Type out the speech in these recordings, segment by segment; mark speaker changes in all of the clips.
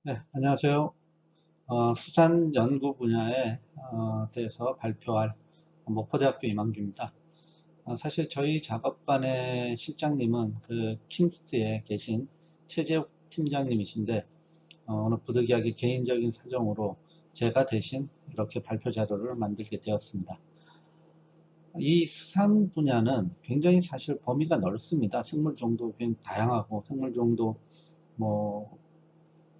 Speaker 1: 네, 안녕하세요. 수산 연구 분야에 대해서 발표할 목포대학교 이만규입니다. 사실 저희 작업반의 실장님은 그 킴스에 계신 최재욱 팀장님이신데 오늘 부득이하게 개인적인 사정으로 제가 대신 이렇게 발표 자료를 만들게 되었습니다. 이 수산 분야는 굉장히 사실 범위가 넓습니다. 생물종도 굉장히 다양하고 생물종도 뭐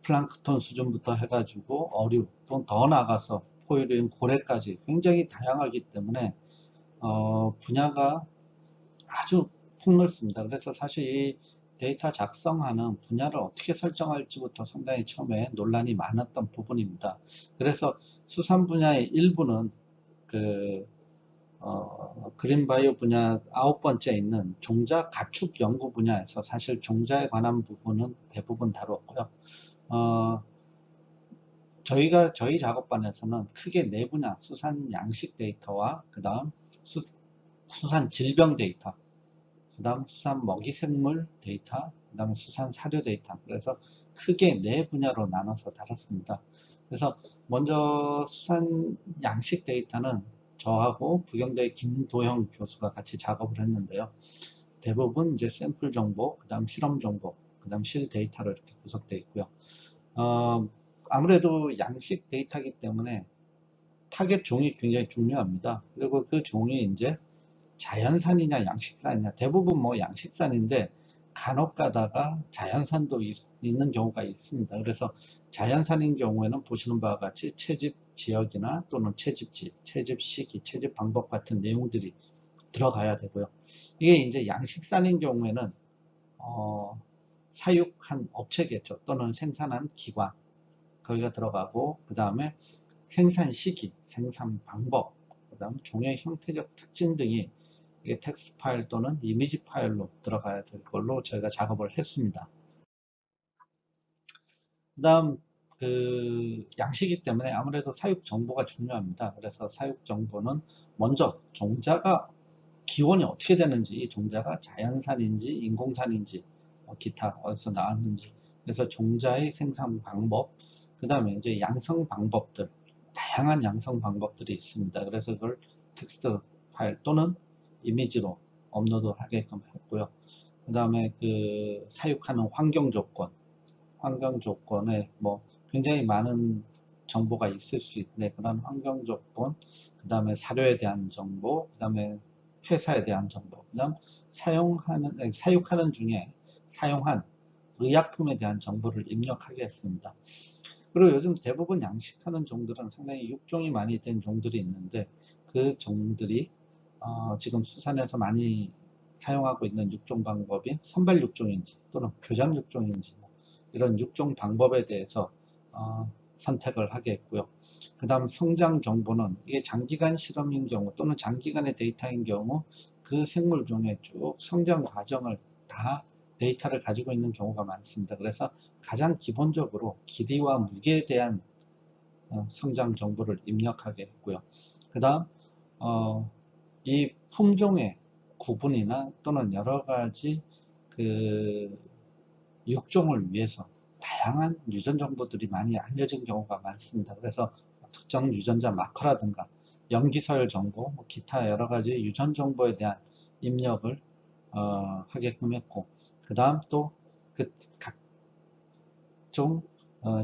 Speaker 1: 플랑크톤 수준부터 해가지고 어류 또 더 나아가서 포유류인 고래까지 굉장히 다양하기 때문에 분야가 아주 폭넓습니다. 그래서 사실 이 데이터 작성하는 분야를 어떻게 설정할지부터 상당히 처음에 논란이 많았던 부분입니다. 그래서 수산 분야의 일부는 그 그린바이오 분야 9번째 있는 종자 가축 연구 분야에서 사실 종자에 관한 부분은 대부분 다루었고요. 어, 저희 작업반에서는 크게 네 분야, 수산 양식 데이터와 그 다음 수산 질병 데이터, 그 다음 수산 먹이생물 데이터, 그 다음 수산 사료 데이터. 그래서 크게 네 분야로 나눠서 다뤘습니다. 그래서 먼저 수산 양식 데이터는 저하고 부경대 김도형 교수가 같이 작업을 했는데요. 대부분 이제 샘플 정보, 그 다음 실험 정보, 그 다음 실 데이터로 이렇게 구성되어 있고요. 어, 아무래도 양식 데이터이기 때문에 타겟 종이 굉장히 중요합니다. 그리고 그 종이 이제 자연산이냐 양식산이냐, 대부분 뭐 양식산인데 간혹 가다가 자연산도 있는 경우가 있습니다. 그래서 자연산인 경우에는 보시는 바와 같이 채집 지역이나 또는 채집지, 채집 시기, 채집 방법 같은 내용들이 들어가야 되고요. 이게 이제 양식산인 경우에는 사육한 업체겠죠. 또는 생산한 기관, 거기가 들어가고, 그 다음에 생산 시기, 생산 방법, 그 다음 종의 형태적 특징 등이 이게 텍스트 파일 또는 이미지 파일로 들어가야 될 걸로 저희가 작업을 했습니다. 그 다음 그 양식이기 때문에 아무래도 사육 정보가 중요합니다. 그래서 사육 정보는 먼저 종자가 기원이 어떻게 되는지, 이 종자가 자연산인지 인공산인지 기타 어디서 나왔는지, 그래서 종자의 생산 방법, 그 다음에 이제 양성 방법들, 다양한 양성 방법들이 있습니다. 그래서 그걸 텍스트 파일 또는 이미지로 업로드 하게끔 했고요. 그 다음에 그 사육하는 환경 조건에 뭐 굉장히 많은 정보가 있을 수 있는데, 그런 환경 조건, 그 다음에 사료에 대한 정보, 그 다음에 회사에 대한 정보, 그 다음 사육하는 중에 사용한 의약품에 대한 정보를 입력하게 했습니다. 그리고 요즘 대부분 양식하는 종들은 상당히 육종이 많이 된 종들이 있는데, 그 종들이 지금 수산에서 많이 사용하고 있는 육종 방법이 선발 육종인지 또는 교장 육종인지 이런 육종 방법에 대해서 어, 선택을 하게 했고요. 그 다음 성장 정보는 이게 장기간 실험인 경우 또는 장기간의 데이터인 경우 그 생물종의 쭉 성장 과정을 다 데이터를 가지고 있는 경우가 많습니다. 그래서 가장 기본적으로 길이와 무게에 대한 성장 정보를 입력하게 했고요. 그 다음 이 품종의 구분이나 또는 여러 가지 그 육종을 위해서 다양한 유전 정보들이 많이 알려진 경우가 많습니다. 그래서 특정 유전자 마커라든가 염기서열 정보, 뭐 기타 여러 가지 유전 정보에 대한 입력을 하게끔 했고, 그 다음 또 그 각종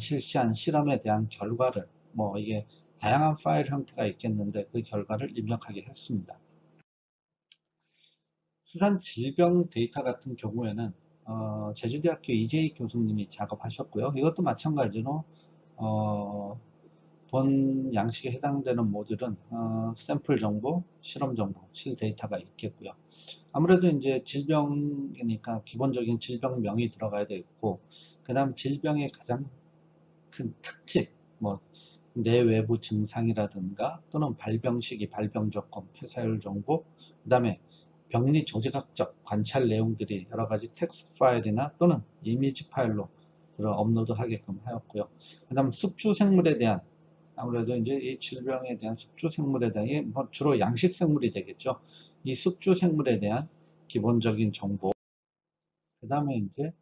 Speaker 1: 실시한 실험에 대한 결과를, 뭐 이게 다양한 파일 형태가 있겠는데 그 결과를 입력하게 했습니다. 수산 질병 데이터 같은 경우에는 제주대학교 이재익 교수님이 작업하셨고요. 이것도 마찬가지로 본 양식에 해당되는 모듈은 샘플 정보, 실험 정보, 실 데이터가 있겠고요. 아무래도 이제 질병이니까 기본적인 질병명이 들어가야 되겠고, 그 다음 질병의 가장 큰 특징, 뭐 내외부 증상이라든가 또는 발병 시기, 발병 조건, 폐사율 정보, 그 다음에 병리 조직학적 관찰 내용들이 여러 가지 텍스트 파일이나 또는 이미지 파일로 업로드 하게끔 하였고요. 그 다음 숙주 생물에 대한, 아무래도 이제 이 질병에 대한 숙주 생물에 대한, 뭐 주로 양식 생물이 되겠죠. 이 숙주 생물에 대한 기본적인 정보, 그 다음에 이제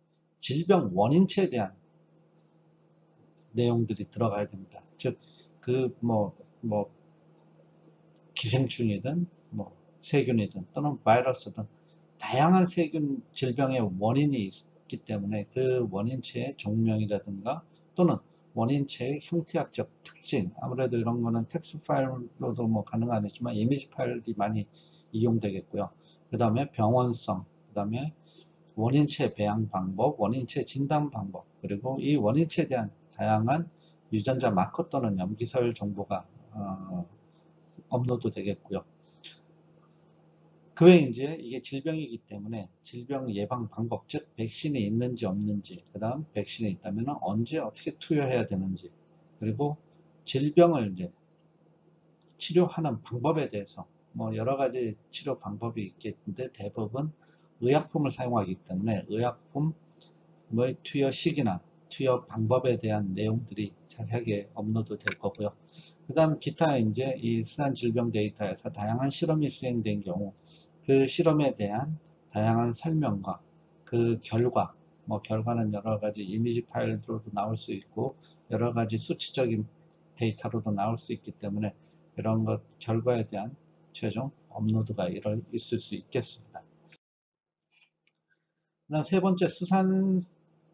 Speaker 1: 질병 원인체에 대한 내용들이 들어가야 됩니다. 즉, 뭐 기생충이든 뭐 세균이든 또는 바이러스든 다양한 세균 질병의 원인이 있기 때문에 그 원인체의 종명이라든가 또는 원인체의 형태학적 특징, 아무래도 이런 거는 텍스트 파일로도 뭐 가능하지만 이미지 파일이 많이 이용되겠고요. 그 다음에 병원성, 그 다음에 원인체 배양 방법, 원인체 진단 방법, 그리고 이 원인체에 대한 다양한 유전자 마커 또는 염기서열 정보가 업로드 되겠고요. 그 외에 이제 이게 질병이기 때문에 질병 예방 방법, 즉 백신이 있는지 없는지, 그 다음 백신이 있다면 언제 어떻게 투여해야 되는지, 그리고 질병을 이제 치료하는 방법에 대해서 뭐 여러 가지 치료 방법이 있겠는데 대부분 의약품을 사용하기 때문에 의약품의 투여 시기나 투여 방법에 대한 내용들이 자세하게 업로드 될 거고요. 그 다음 기타 이제 이 수산 질병 데이터에서 다양한 실험이 수행된 경우 그 실험에 대한 다양한 설명과 그 결과, 뭐 결과는 여러 가지 이미지 파일로도 나올 수 있고 여러 가지 수치적인 데이터로도 나올 수 있기 때문에 이런 것 결과에 대한 최종 업로드가 있을 수 있겠습니다. 그다음 세 번째 수산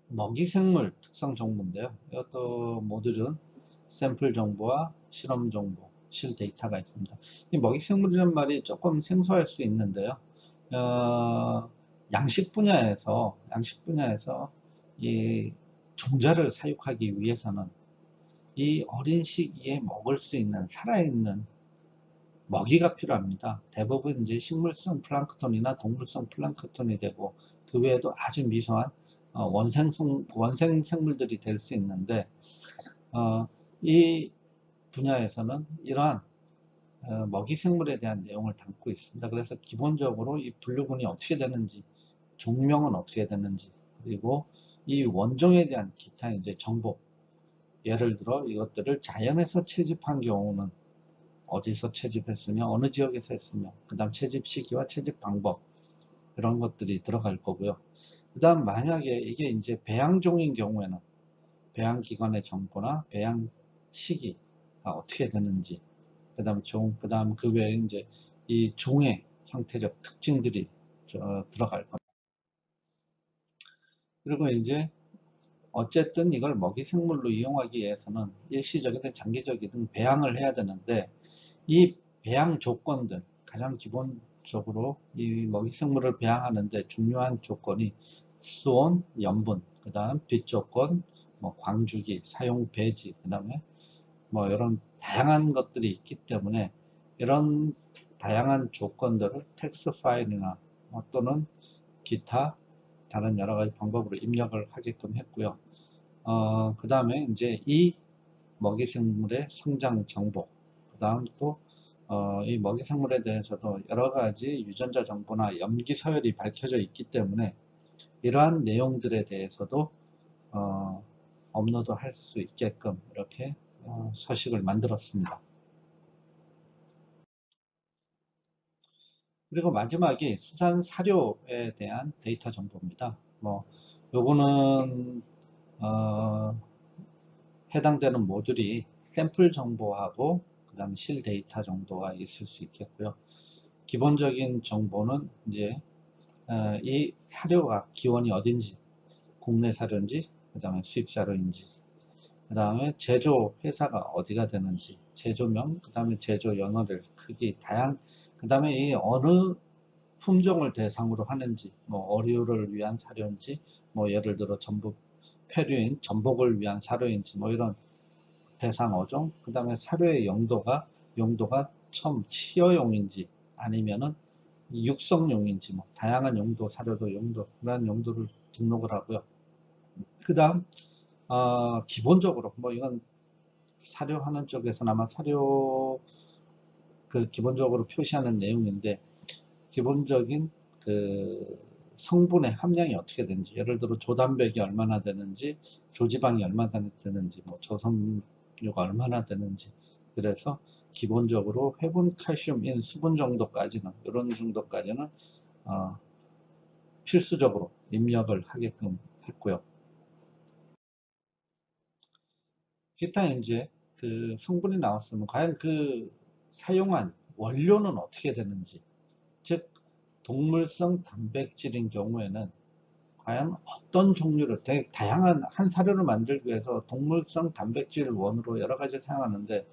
Speaker 1: 먹이생물 특성 정보인데요. 이것도 모듈은 샘플 정보와 실험 정보, 실 데이터가 있습니다. 이 먹이생물이라는 말이 조금 생소할 수 있는데요. 양식 분야에서 이 종자를 사육하기 위해서는 이 어린 시기에 먹을 수 있는 살아있는 먹이가 필요합니다. 대부분 이제 식물성 플랑크톤이나 동물성 플랑크톤이 되고 그 외에도 아주 미소한 원생 생물들이 될 수 있는데 이 분야에서는 이러한 먹이 생물에 대한 내용을 담고 있습니다. 그래서 기본적으로 이 분류군이 어떻게 되는지, 종명은 어떻게 되는지, 그리고 이 원종에 대한 기타 이제 정보, 예를 들어 이것들을 자연에서 채집한 경우는 어디서 채집했으며 어느 지역에서 했으며 그 다음 채집 시기와 채집 방법 이런 것들이 들어갈 거고요. 그 다음 만약에 이게 이제 배양종인 경우에는 배양기관의 정보나 배양 시기가 어떻게 되는지 그 다음 그 외에 이제 이 종의 형태적 특징들이 들어갈 겁니다. 그리고 이제 어쨌든 이걸 먹이 생물로 이용하기 위해서는 일시적이든 장기적이든 배양을 해야 되는데 이 배양 조건들 가장 기본적으로 이 먹이 생물을 배양하는데 중요한 조건이 수온, 염분, 그 다음 빛 조건, 뭐 광주기, 사용 배지, 그 다음에 뭐 이런 다양한 것들이 있기 때문에 이런 다양한 조건들을 텍스트 파일이나 또는 기타 다른 여러 가지 방법으로 입력을 하게끔 했고요. 그 다음에 이제 이 먹이생물의 성장 정보, 그 다음 또 이 먹이생물에 대해서도 여러 가지 유전자 정보나 염기 서열이 밝혀져 있기 때문에 이러한 내용들에 대해서도 업로드 할 수 있게끔 이렇게 서식을 만들었습니다. 그리고 마지막이 수산 사료에 대한 데이터 정보입니다. 뭐 요거는 해당되는 모듈이 샘플 정보하고 그 다음 실 데이터 정도가 있을 수 있겠고요. 기본적인 정보는 이제 이 사료가 기원이 어딘지, 국내 사료인지, 그 다음에 수입 사료인지, 그 다음에 제조 회사가 어디가 되는지, 제조명, 그 다음에 제조 연어들 크기, 그 다음에 이 어느 품종을 대상으로 하는지, 뭐 어류를 위한 사료인지, 뭐 예를 들어 전북 페류인 전복을 위한 사료인지, 뭐 이런 대상 어종, 그 다음에 사료의 용도가 치어용인지 아니면은 육성용인지 뭐 다양한 용도, 사료도 용도, 그런 용도를 등록을 하고요. 그 다음 기본적으로 뭐 이건 사료하는 쪽에서는 아마 사료 그 기본적으로 표시하는 내용인데 기본적인 그 성분의 함량이 어떻게 되는지, 예를 들어 조단백이 얼마나 되는지, 조지방이 얼마나 되는지, 뭐 저섬유가 얼마나 되는지, 그래서 기본적으로 회분 칼슘인 수분 정도까지는 이런 정도까지는 필수적으로 입력을 하게끔 했고요. 기타 이제 그 성분이 나왔으면 과연 그 사용한 원료는 어떻게 되는지, 즉 동물성 단백질인 경우에는 과연 어떤 종류를, 되게 다양한 한 사료를 만들기 위해서 동물성 단백질을 원으로 여러 가지 사용하는데,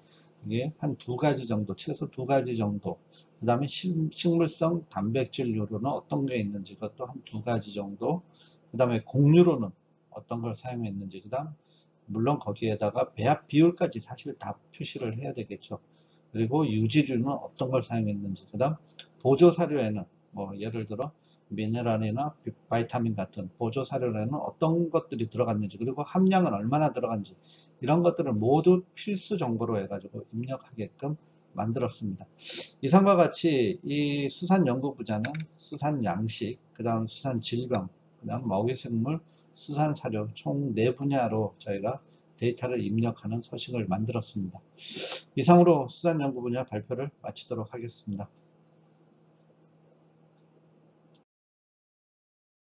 Speaker 1: 이게 한 두 가지 정도, 최소 두 가지 정도, 그 다음에 식물성 단백질류로는 어떤 게 있는지 그것도 한 두 가지 정도, 그 다음에 곡류로는 어떤 걸 사용했는지, 그 다음 물론 거기에다가 배합 비율까지 사실 다 표시를 해야 되겠죠. 그리고 유지류는 어떤 걸 사용했는지, 그 다음 보조사료에는 뭐 예를 들어 미네랄이나 바이타민 같은 보조사료에는 어떤 것들이 들어갔는지, 그리고 함량은 얼마나 들어간지, 이런 것들을 모두 필수 정보로 해가지고 입력하게끔 만들었습니다. 이상과 같이 이 수산연구부자는 수산양식, 그 다음 수산질병, 그 다음 먹이생물, 수산사료 총 4분야로 저희가 데이터를 입력하는 서식을 만들었습니다. 이상으로 수산연구 분야 발표를 마치도록 하겠습니다.